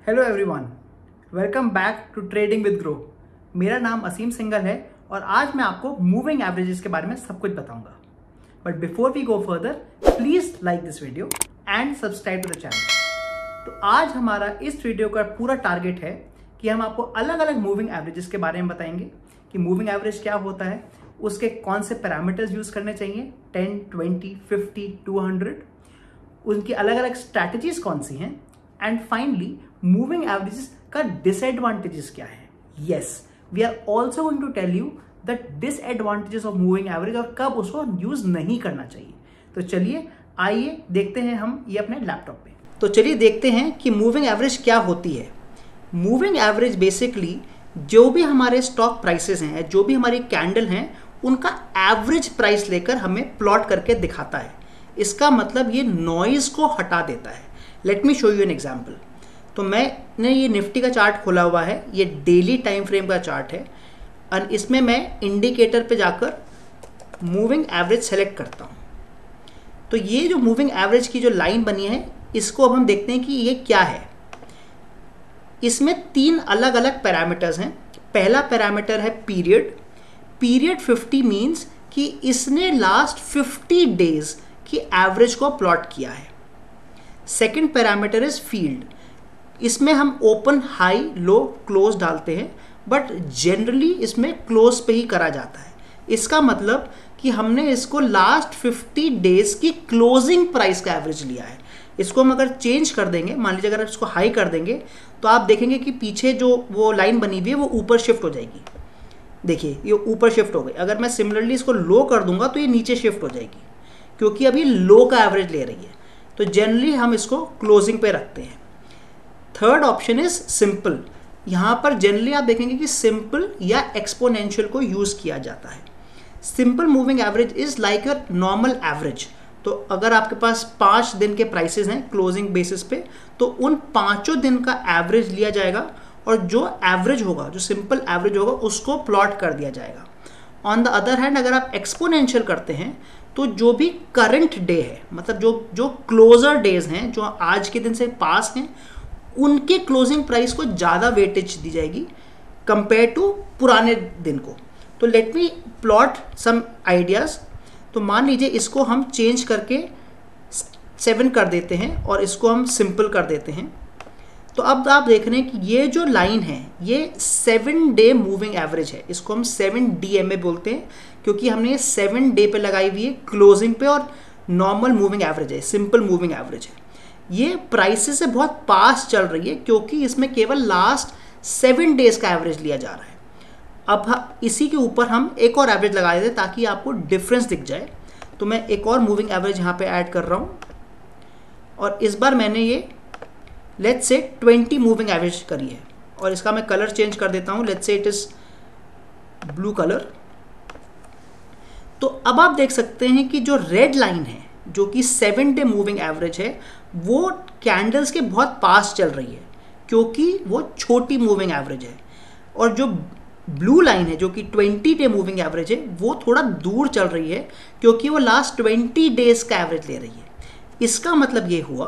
Hello everyone, welcome back to trading with Groww. मेरा नाम असीम सिंघल है और आज मैं आपको मूविंग एवरेजेस के बारे में सब कुछ बताऊंगा। But before we go further, please like this video and subscribe to the channel. तो आज हमारा इस वीडियो का पूरा टारगेट है कि हम आपको अलग अलग मूविंग एवरेजेस के बारे में बताएंगे कि मूविंग एवरेज क्या होता है, उसके कौन से पैरामीटर्स यूज करने चाहिए, 10, 20, 50, 200, उनकी अलग अलग स्ट्रैटेजीज कौन सी हैं, एंड फाइनली मूविंग एवरेजेस का डिसएडवांटेजेस क्या है। Yes, we are also going to tell you the disadvantages of moving average और कब उसको यूज नहीं करना चाहिए। तो चलिए आइए देखते हैं हम ये अपने लैपटॉप पे। तो चलिए देखते हैं कि मूविंग एवरेज क्या होती है। मूविंग एवरेज बेसिकली जो भी हमारे स्टॉक प्राइसेस हैं, जो भी हमारी कैंडल हैं, उनका एवरेज प्राइस लेकर हमें प्लॉट करके दिखाता है। इसका मतलब ये नॉइज को हटा देता है। Let me show you an example. तो मैंने ये निफ्टी का चार्ट खोला हुआ है, ये डेली टाइम फ्रेम का चार्ट है और इसमें मैं इंडिकेटर पे जाकर मूविंग एवरेज सेलेक्ट करता हूँ। तो ये जो मूविंग एवरेज की जो लाइन बनी है, इसको अब हम देखते हैं कि ये क्या है। इसमें 3 अलग अलग पैरामीटर्स हैं। पहला पैरामीटर है पीरियड। पीरियड 50 मीन्स कि इसने लास्ट 50 डेज की एवरेज को प्लॉट किया है। Second parameter is field. इसमें हम ओपन, हाई, लो, क्लोज डालते हैं, बट जनरली इसमें क्लोज पे ही करा जाता है। इसका मतलब कि हमने इसको लास्ट 50 डेज की क्लोजिंग प्राइस का एवरेज लिया है। इसको हम अगर चेंज कर देंगे, मान लीजिए अगर इसको हाई कर देंगे, तो आप देखेंगे कि पीछे जो वो लाइन बनी हुई है वो ऊपर शिफ्ट हो जाएगी। देखिए ये ऊपर शिफ्ट हो गई। अगर मैं सिमिलरली इसको लो कर दूंगा तो ये नीचे शिफ्ट हो जाएगी, क्योंकि अभी लो का एवरेज ले रही है। तो जनरली हम इसको क्लोजिंग पे रखते हैं। Third option is simple. यहाँ पर जनरली आप देखेंगे कि सिंपल या एक्सपोनेंशियल को यूज किया जाता है। Simple moving average is like your normal average. तो अगर आपके पास 5 दिन के प्राइसेस हैं क्लोजिंग बेसिस पे, तो उन 5 दिन का एवरेज लिया जाएगा और जो एवरेज होगा, जो सिंपल एवरेज होगा, उसको प्लॉट कर दिया जाएगा। ऑन द अदर हैंड अगर आप एक्सपोनेंशियल करते हैं तो जो भी करंट डे है, मतलब जो क्लोजर डेज हैं, जो आज के दिन से पास हैं, उनके क्लोजिंग प्राइस को ज़्यादा वेटेज दी जाएगी कंपेयर टू पुराने दिन को। तो let me plot some ideas. तो मान लीजिए इसको हम चेंज करके 7 कर देते हैं और इसको हम सिंपल कर देते हैं। तो अब आप देख रहे हैं कि ये जो लाइन है ये 7 डे मूविंग एवरेज है। इसको हम 7 DMA बोलते हैं, क्योंकि हमने ये 7 डे पे लगाई हुई है क्लोजिंग पे और नॉर्मल मूविंग एवरेज है, सिंपल मूविंग एवरेज है। ये प्राइसेस से बहुत पास चल रही है क्योंकि इसमें केवल लास्ट 7 डेज का एवरेज लिया जा रहा है। अब इसी के ऊपर हम एक और एवरेज लगा देते हैं ताकि आपको डिफरेंस दिख जाए। तो मैं एक और मूविंग एवरेज यहाँ पे ऐड कर रहा हूँ और इस बार मैंने ये लेट्स से 20 मूविंग एवरेज करी है और इसका मैं कलर चेंज कर देता हूँ। Let's say it is blue colour. तो अब आप देख सकते हैं कि जो रेड लाइन है, जो कि 7 डे मूविंग एवरेज है, वो कैंडल्स के बहुत पास चल रही है क्योंकि वो छोटी मूविंग एवरेज है। और जो ब्लू लाइन है, जो कि 20 डे मूविंग एवरेज है, वो थोड़ा दूर चल रही है क्योंकि वो लास्ट 20 डेज का एवरेज ले रही है। इसका मतलब ये हुआ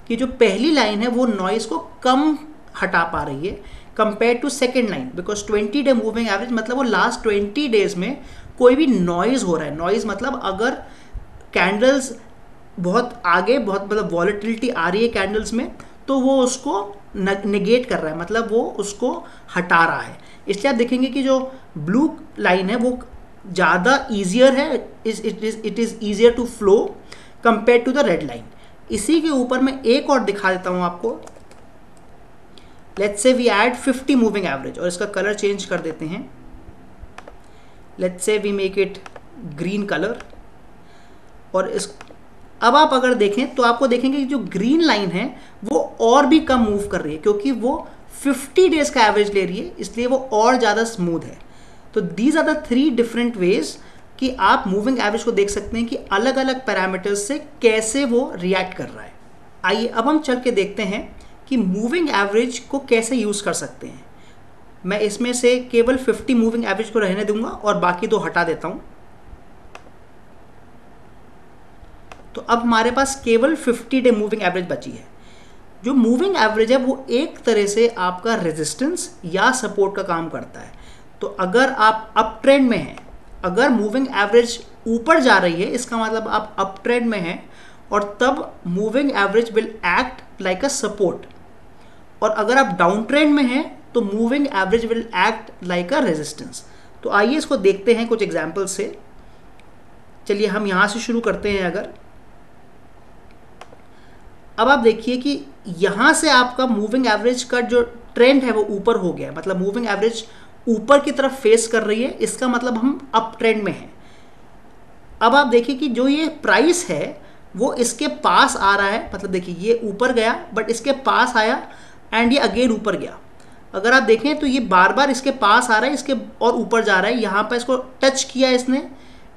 कि जो पहली लाइन है वो नॉइज को कम हटा पा रही है compare to second line, because 20 day moving average मतलब वो लास्ट 20 डेज में कोई भी नॉइज हो रहा है। नॉइज मतलब अगर कैंडल्स बहुत आगे, बहुत मतलब वॉलेटिलिटी आ रही है कैंडल्स में, तो वो उसको नेगेट कर रहा है, मतलब वो उसको हटा रहा है। इसलिए आप देखेंगे कि जो ब्लू लाइन है वो ज़्यादा ईजियर है, it is easier to flow compare to the red line. इसी के ऊपर मैं एक और दिखा देता हूँ आपको। Let's say we add 50 moving average और इसका कलर चेंज कर देते हैं। Let's say we make it green colour. और इस अब आप अगर देखें तो आपको देखेंगे कि जो ग्रीन लाइन है वो और भी कम मूव कर रही है क्योंकि वो 50 डेज का एवरेज ले रही है, इसलिए वो और ज़्यादा स्मूथ है। तो these are the 3 different ways कि आप मूविंग एवरेज को देख सकते हैं कि अलग अलग पैरामीटर्स से कैसे वो रिएक्ट कर रहा है। आइए अब हम चल के देखते हैं कि मूविंग एवरेज को कैसे यूज़ कर सकते हैं। मैं इसमें से केवल 50 मूविंग एवरेज को रहने दूंगा और बाकी 2 हटा देता हूँ। तो अब हमारे पास केवल 50 डे मूविंग एवरेज बची है। जो मूविंग एवरेज है वो एक तरह से आपका रेजिस्टेंस या सपोर्ट का काम करता है। तो अगर आप अप ट्रेंड में हैं, अगर मूविंग एवरेज ऊपर जा रही है इसका मतलब आप अप ट्रेंड में हैं, और तब moving average will act like a support. और अगर आप डाउन ट्रेंड में हैं तो moving average will act like a resistance. तो आइए इसको देखते हैं कुछ एग्जांपल से। चलिए हम यहां से शुरू करते हैं। अगर अब आप देखिए कि यहां से आपका मूविंग एवरेज का जो ट्रेंड है वो ऊपर हो गया, मतलब मूविंग एवरेज ऊपर की तरफ फेस कर रही है, इसका मतलब हम अप ट्रेंड में हैं। अब आप देखिए कि जो ये प्राइस है वो इसके पास आ रहा है, मतलब देखिए ये ऊपर गया बट इसके पास आया एंड ये अगेन ऊपर गया। अगर आप देखें तो ये बार बार इसके पास आ रहा है, इसके और ऊपर जा रहा है। यहाँ पर इसको टच किया इसने,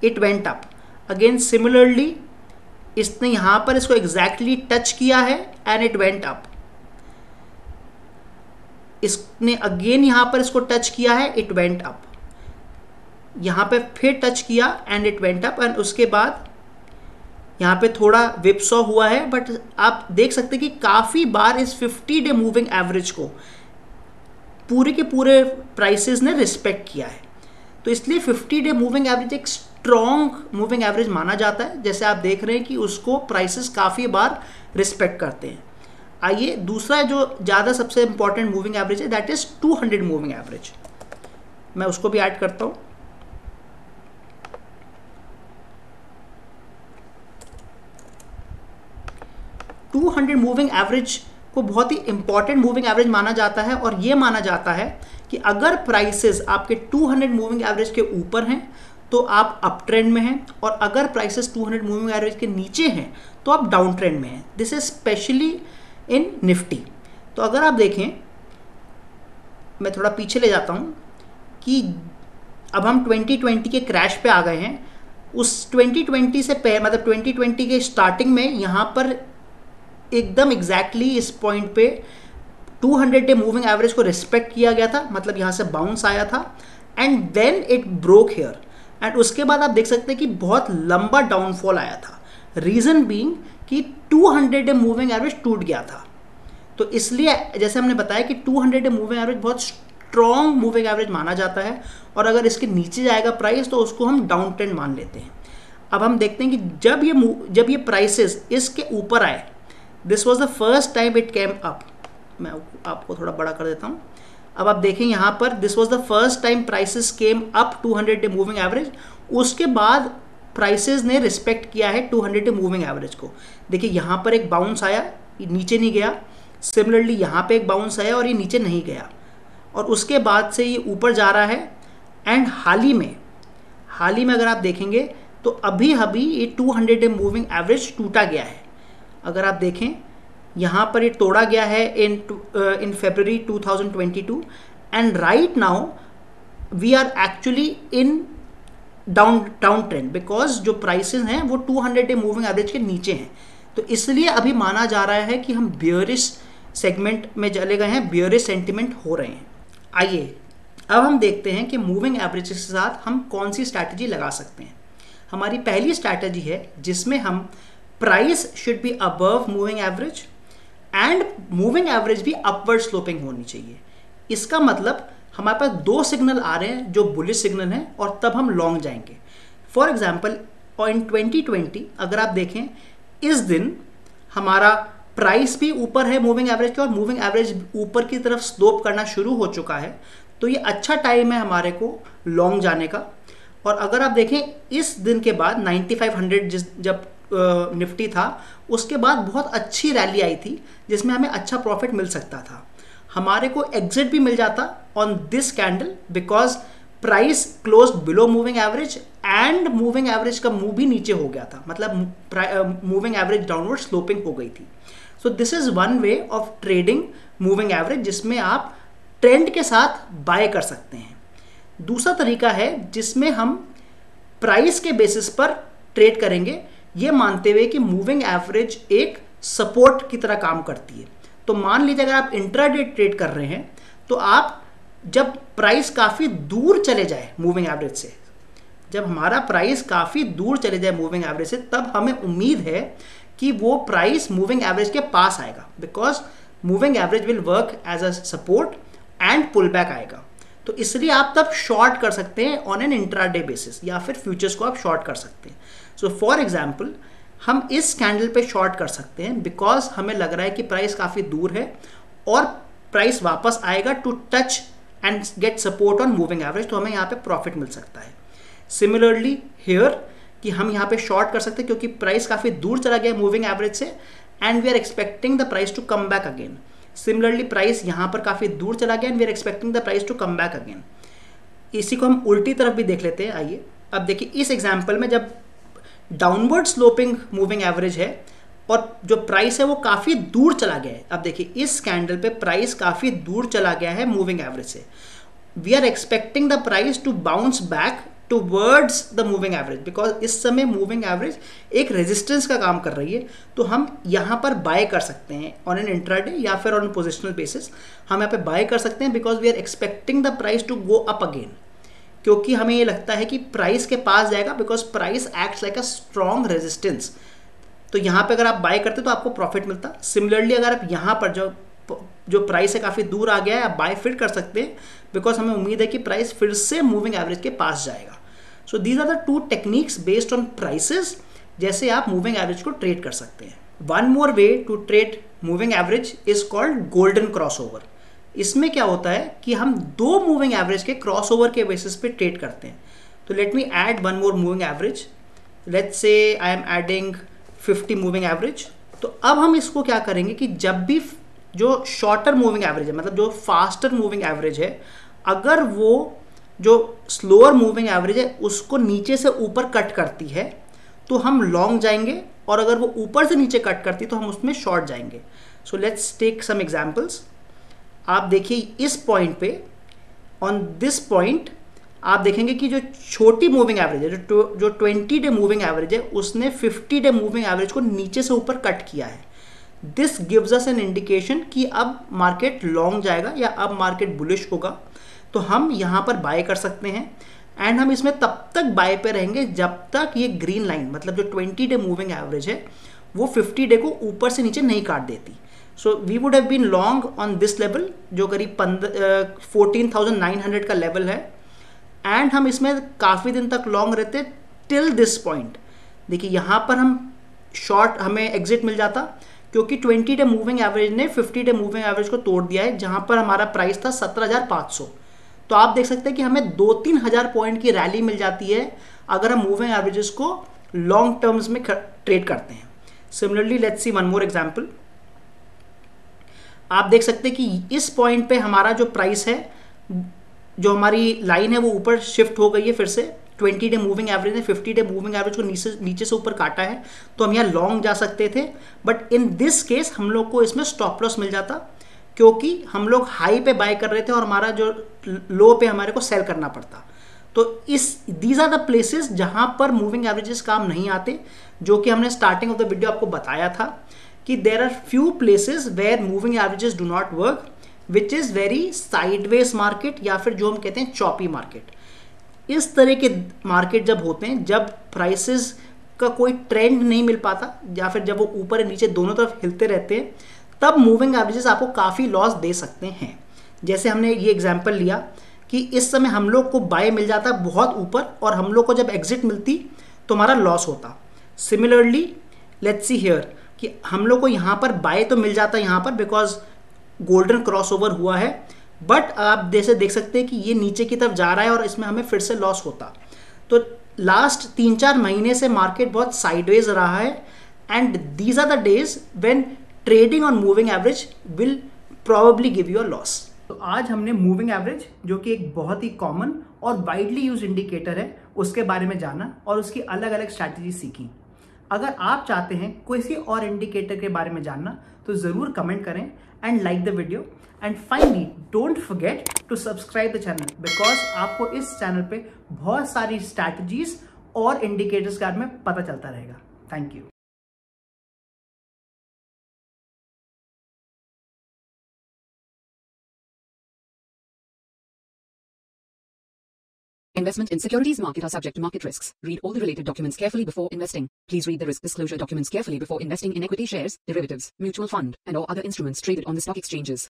it went up again. Similarly इसने यहाँ पर इसको एग्जैक्टली टच किया है एंड इट वेंट अप। इसने अगेन यहाँ पर इसको टच किया है, इट वेंट अप। यहाँ पे फिर टच किया and it went up, and उसके बाद यहाँ पे थोड़ा विपसॉ हुआ है। बट आप देख सकते हैं कि काफ़ी बार इस 50 डे मूविंग एवरेज को पूरे के पूरे प्राइसेस ने रिस्पेक्ट किया है। तो इसलिए 50 डे मूविंग एवरेज एक स्ट्रॉन्ग मूविंग एवरेज माना जाता है। जैसे आप देख रहे हैं कि उसको प्राइसेस काफ़ी बार रिस्पेक्ट करते हैं। आइए दूसरा जो ज़्यादा सबसे इंपॉर्टेंट मूविंग एवरेज है दैट इज 200 मूविंग एवरेज, मैं उसको भी ऐड करता हूँ। टू 200 मूविंग एवरेज को बहुत ही इंपॉर्टेंट मूविंग एवरेज माना जाता है, और ये माना जाता है कि अगर प्राइसेस आपके 200 मूविंग एवरेज के ऊपर हैं तो आप अप ट्रेंड में हैं, और अगर प्राइसेस 200 मूविंग एवरेज के नीचे हैं तो आप डाउन ट्रेंड में हैं। This is specially in Nifty. तो अगर आप देखें, मैं थोड़ा पीछे ले जाता हूं कि अब हम 2020 के क्रैश पे आ गए हैं। उस 2020 से पहले, मतलब 2020 के स्टार्टिंग में यहाँ पर एकदम एग्जैक्टली इस पॉइंट पे 200 डे मूविंग एवरेज को रिस्पेक्ट किया गया था, मतलब यहाँ से बाउंस आया था and then it broke here. And उसके बाद आप देख सकते हैं कि बहुत लंबा डाउनफॉल आया था। रीजन बीइंग कि 200 डे मूविंग एवरेज टूट गया था। तो इसलिए जैसे हमने बताया कि 200 डे मूविंग एवरेज बहुत स्ट्रॉन्ग मूविंग एवरेज माना जाता है, और अगर इसके नीचे जाएगा प्राइस तो उसको हम डाउन ट्रेंड मान लेते हैं। अब हम देखते हैं कि जब ये प्राइसेस इसके ऊपर आए, this was the first time it came up. मैं आपको थोड़ा बड़ा कर देता हूँ। अब आप देखें यहाँ पर, this was the first time prices came up 200 day moving average. उसके बाद प्राइसेस ने रिस्पेक्ट किया है 200 डे मूविंग एवरेज को। देखिए यहाँ पर एक बाउंस आया, ये नीचे नहीं गया। सिमिलरली यहाँ पे एक बाउंस आया और ये नीचे नहीं गया, और उसके बाद से ये ऊपर जा रहा है। एंड हाल ही में अगर आप देखेंगे तो अभी ये 200 डे मूविंग एवरेज टूटा गया है। अगर आप देखें यहाँ पर ये तोड़ा गया है in February 2022, and right now we are actually in down trend, because जो प्राइसेस हैं वो 200 डे मूविंग एवरेज के नीचे हैं। तो इसलिए अभी माना जा रहा है कि हम बियरिश सेगमेंट में चले गए हैं, बियरिश सेंटिमेंट हो रहे हैं। आइए अब हम देखते हैं कि मूविंग एवरेज के साथ हम कौन सी स्ट्रैटेजी लगा सकते हैं। हमारी पहली स्ट्रैटेजी है जिसमें हम price should be above moving average and moving average भी अपवर्ड स्लोपिंग होनी चाहिए। इसका मतलब हमारे पास दो सिग्नल आ रहे हैं जो बुलिश सिग्नल हैं, और तब हम लॉन्ग जाएंगे। फॉर एग्जाम्पल इन 2020 अगर आप देखें, इस दिन हमारा प्राइस भी ऊपर है मूविंग एवरेज के, और मूविंग एवरेज ऊपर की तरफ स्लोप करना शुरू हो चुका है। तो ये अच्छा टाइम है हमारे को लॉन्ग जाने का। और अगर आप देखें इस दिन के बाद 9500 जब निफ्टी था, उसके बाद बहुत अच्छी रैली आई थी जिसमें हमें अच्छा प्रॉफिट मिल सकता था। हमारे को एग्जिट भी मिल जाता on this candle, because price close below moving average and moving average का मूव भी नीचे हो गया था, मतलब मूविंग एवरेज डाउनवर्ड स्लोपिंग हो गई थी। So this is one way of trading moving average, जिसमें आप ट्रेंड के साथ बाय कर सकते हैं। दूसरा तरीका है जिसमें हम प्राइस के बेसिस पर ट्रेड करेंगे, ये मानते हुए कि मूविंग एवरेज एक सपोर्ट की तरह काम करती है। तो मान लीजिए अगर आप इंट्राडे ट्रेड कर रहे हैं, तो आप जब प्राइस काफ़ी दूर चले जाए मूविंग एवरेज से, जब हमारा प्राइस काफ़ी दूर चले जाए मूविंग एवरेज से, तब हमें उम्मीद है कि वो प्राइस मूविंग एवरेज के पास आएगा, because moving average will work as a support and pull back आएगा। तो इसलिए आप तब शॉर्ट कर सकते हैं ऑन एन इंट्राडे बेसिस, या फिर फ्यूचर्स को आप शॉर्ट कर सकते हैं। सो फॉर एग्जाम्पल हम इस कैंडल पे शॉर्ट कर सकते हैं बिकॉज हमें लग रहा है कि प्राइस काफ़ी दूर है और प्राइस वापस आएगा to touch and get support on moving average, तो हमें यहाँ पे प्रॉफिट मिल सकता है। सिमिलरली हियर कि हम यहाँ पे शॉर्ट कर सकते हैं क्योंकि प्राइस काफ़ी दूर चला गया मूविंग एवरेज से and we are expecting the price to come back again. Similarly price यहाँ पर काफ़ी दूर चला गया and we are expecting the price to come back again. इसी को हम उल्टी तरफ भी देख लेते हैं। आइए अब देखिए इस एग्जाम्पल में जब डाउनवर्ड स्लोपिंग मूविंग एवरेज है और जो प्राइस है वो काफ़ी दूर चला गया है। अब देखिए इस कैंडल पे प्राइस काफ़ी दूर चला गया है मूविंग एवरेज से। We are expecting the price to bounce back towards the moving average, because इस समय मूविंग एवरेज एक रेजिस्टेंस का काम कर रही है। तो हम यहाँ पर बाय कर सकते हैं ऑन एन इंट्राडे या फिर ऑन पोजिशनल बेसिस। हम यहाँ पे बाय कर सकते हैं because we are expecting the price to go up again, क्योंकि हमें ये लगता है कि प्राइस के पास जाएगा because price acts like a strong resistance. तो यहाँ पे अगर आप बाय करते तो आपको प्रॉफिट मिलता। सिमिलरली अगर आप यहाँ पर जो प्राइस है काफ़ी दूर आ गया है, आप बाय फिर कर सकते हैं बिकॉज हमें उम्मीद है कि प्राइस फिर से मूविंग एवरेज के पास जाएगा। So these are the two techniques based on prices जैसे आप मूविंग एवरेज को ट्रेड कर सकते हैं। One more way to trade moving average is called golden crossover. इसमें क्या होता है कि हम दो मूविंग एवरेज के क्रॉसओवर के बेसिस पे ट्रेड करते हैं। तो let me add one more moving average. Let's say I am adding 50 moving average. तो अब हम इसको क्या करेंगे कि जब भी जो शॉर्टर मूविंग एवरेज है, मतलब जो फास्टर मूविंग एवरेज है, अगर वो जो स्लोअर मूविंग एवरेज है उसको नीचे से ऊपर कट करती है तो हम लॉन्ग जाएंगे, और अगर वो ऊपर से नीचे कट करती है तो हम उसमें शॉर्ट जाएंगे। So let's take some examples. आप देखिए इस पॉइंट पे, ऑन दिस पॉइंट आप देखेंगे कि जो छोटी मूविंग एवरेज है, जो 20 डे मूविंग एवरेज है, उसने 50 डे मूविंग एवरेज को नीचे से ऊपर कट किया है। This gives us an indication कि अब मार्केट लॉन्ग जाएगा या अब मार्केट बुलिश होगा। तो हम यहाँ पर बाय कर सकते हैं एंड हम इसमें तब तक बाय पे रहेंगे जब तक ये ग्रीन लाइन, मतलब जो 20 डे मूविंग एवरेज है, वो 50 डे को ऊपर से नीचे नहीं काट देती। So we would have been long on this level जो करीब 14,900 का लेवल है, एंड हम इसमें काफ़ी दिन तक लॉन्ग रहते टिल दिस पॉइंट। देखिए यहाँ पर हम शॉर्ट हमें एग्जिट मिल जाता क्योंकि 20 डे मूविंग एवरेज ने 50 डे मूविंग एवरेज को तोड़ दिया है, जहाँ पर हमारा प्राइस था 17,500। तो आप देख सकते हैं कि हमें 2-3 हज़ार पॉइंट की रैली मिल जाती है अगर हम मूविंग एवरेजेस को लॉन्ग टर्म्स में ट्रेड करते हैं। Similarly let's see one more example. आप देख सकते हैं कि इस पॉइंट पे हमारा जो प्राइस है, जो हमारी लाइन है, वो ऊपर शिफ्ट हो गई है फिर से। 20 डे मूविंग एवरेज ने 50 डे मूविंग एवरेज को नीचे से ऊपर काटा है, तो हम यहाँ लॉन्ग जा सकते थे। बट इन दिस केस हम लोग को इसमें स्टॉप लॉस मिल जाता क्योंकि हम लोग हाई पे बाय कर रहे थे और हमारा जो लो पे हमारे को सेल करना पड़ता। तो दीज आर द प्लेसेस जहां पर मूविंग एवरेजेस काम नहीं आते, जो कि हमने स्टार्टिंग ऑफ द वीडियो आपको बताया था कि there are few places where moving averages do not work, which is very sideways market, या फिर जो हम कहते हैं चॉपी मार्केट। इस तरह के मार्केट जब होते हैं, जब प्राइसेस का कोई ट्रेंड नहीं मिल पाता या फिर जब वो ऊपर या नीचे दोनों तरफ हिलते रहते हैं, तब मूविंग एवरेजेस आपको काफ़ी लॉस दे सकते हैं। जैसे हमने ये एग्जांपल लिया कि इस समय हम लोग को बाय मिल जाता बहुत ऊपर और हम लोग को जब एग्जिट मिलती तो हमारा लॉस होता। सिमिलरली लेट्स सी हियर कि हम लोग को यहाँ पर बाय तो मिल जाता यहाँ पर बिकॉज गोल्डन क्रॉसओवर हुआ है, बट आप जैसे देख सकते हैं कि ये नीचे की तरफ जा रहा है और इसमें हमें फिर से लॉस होता। तो लास्ट 3-4 महीने से मार्केट बहुत साइडवेज रहा है and these are the days when trading on moving average will probably give you a loss. तो आज हमने मूविंग एवरेज, जो कि एक बहुत ही कॉमन और वाइडली यूज इंडिकेटर है, उसके बारे में जाना और उसकी अलग अलग स्ट्रैटेजी सीखी। अगर आप चाहते हैं किसी और इंडिकेटर के बारे में जानना तो ज़रूर कमेंट करें and like the video. And finally don't forget to subscribe the channel because आपको इस चैनल पे बहुत सारी स्ट्रैटेजीज और इंडिकेटर्स के बारे में पता चलता रहेगा। Thank you. Investment in securities market are subject to market risks. Read all the related documents carefully before investing. Please read the risk disclosure documents carefully before investing in equity shares, derivatives, mutual fund, and or other instruments traded on the stock exchanges.